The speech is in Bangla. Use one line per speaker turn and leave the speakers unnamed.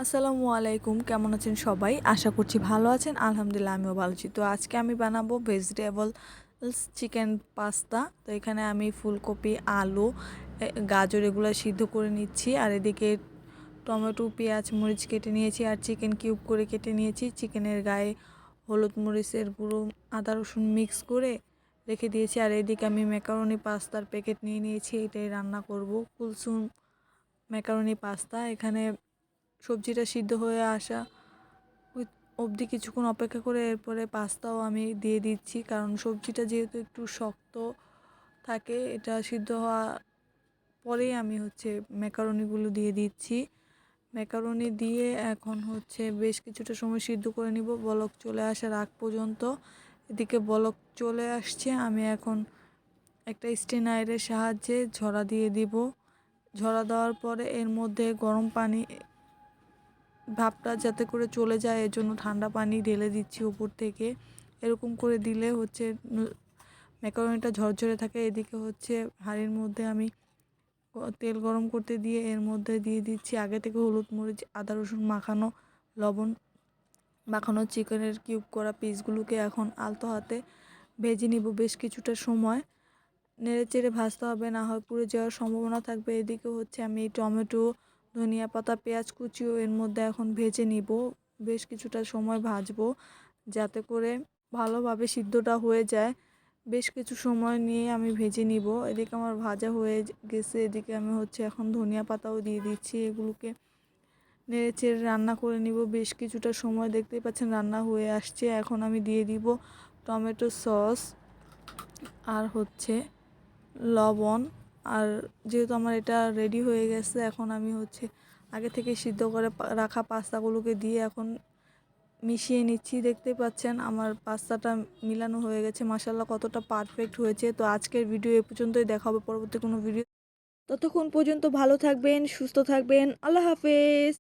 আসসালামু আলাইকুম, কেমন আছেন সবাই? আশা করছি ভালো আছেন। আলহামদুলিল্লাহ আমিও ভালো আছি। তো আজকে আমি বানাবো ভেজিটেবলস চিকেন পাস্তা। তো এখানে আমি ফুলকপি, আলু, গাজর এগুলো সিদ্ধ করে নিচ্ছি। আর এদিকে টমেটো, পেঁয়াজ, মরিচ কেটে নিয়েছি আর চিকেন কিউব করে কেটে নিয়েছি। চিকেনের গায়ে হলুদ, মরিচের গুঁড়ো, আদা রসুন মিক্স করে রেখে দিয়েছি। আর এদিকে আমি ম্যাকারনি পাস্তার প্যাকেট নিয়ে নিয়েছি, এটাই রান্না করব। Kulsum macaroni pasta. এখানে সবজিটা সিদ্ধ হয়ে আসা অবধি কিছুক্ষণ অপেক্ষা করে এরপরে পাস্তাও আমি দিয়ে দিচ্ছি, কারণ সবজিটা যেহেতু একটু শক্ত থাকে, এটা সিদ্ধ হওয়া পরেই আমি ম্যাকারনিগুলো দিয়ে দিচ্ছি। ম্যাকারনি দিয়ে এখন বেশ কিছুটা সময় সিদ্ধ করে নিব, বলক চলে আসার আগ পর্যন্ত। এদিকে বলক চলে আসছে, আমি এখন একটা স্টেনারের সাহায্যে ঝরা দিয়ে দিব। ঝরা দেওয়ার পরে এর মধ্যে গরম পানি, ভাপটা যাতে করে চলে যায় এজন্য ঠান্ডা পানি ঢেলে দিচ্ছি উপর থেকে। এরকম করে দিলে ম্যাকারনিটা ঝরঝরে থাকে। এদিকে হাঁড়ির মধ্যে আমি তেল গরম করতে দিয়ে এর মধ্যে দিয়ে দিচ্ছি আগে থেকে হলুদ, মরিচ, আদা রসুন মাখানো, লবণ মাখানো চিকেনের কিউব করা পিসগুলোকে এখন আলতো হাতে ভেজে নিব বেশ কিছুটা সময়। নেড়েচেড়ে ভাজতে হবে, না হয় পুড়ে যাওয়ার সম্ভাবনা থাকবে। এদিকে আমি টমেটো, ধনিয়া পাতা, পেঁয়াজ কুচিও এর মধ্যে এখন ভেজে নিব। বেশ কিছুটা সময় ভাজবো যাতে করে ভালোভাবে সিদ্ধটা হয়ে যায়। বেশ কিছু সময় নিয়ে আমি ভেজে নিব। এদিকে আমার ভাজা হয়ে গেছে। এদিকে আমি এখন ধনিয়া পাতাও দিয়ে দিচ্ছি। এগুলোকে নেড়েচেড়ে রান্না করে নিব বেশ কিছুটা সময়। দেখতেই পাচ্ছেন রান্না হয়ে আসছে। এখন আমি দিয়ে দিব টমেটো সস আর লবণ। আর যেহেতু আমার এটা রেডি হয়ে গেছে, এখন আমি আগে থেকে সিদ্ধ করে রাখা পাস্তাগুলোকে দিয়ে এখন মিশিয়ে নিচ্ছি। দেখতে পাচ্ছেন আমার পাস্তাটা মিলানো হয়ে গেছে। মাশাআল্লাহ কতটা পারফেক্ট হয়েছে। তো আজকের ভিডিও এ পর্যন্তই, দেখা হবে পরবর্তী কোনো ভিডিও। ততক্ষণ পর্যন্ত ভালো থাকবেন, সুস্থ থাকবেন। আল্লাহ হাফেজ।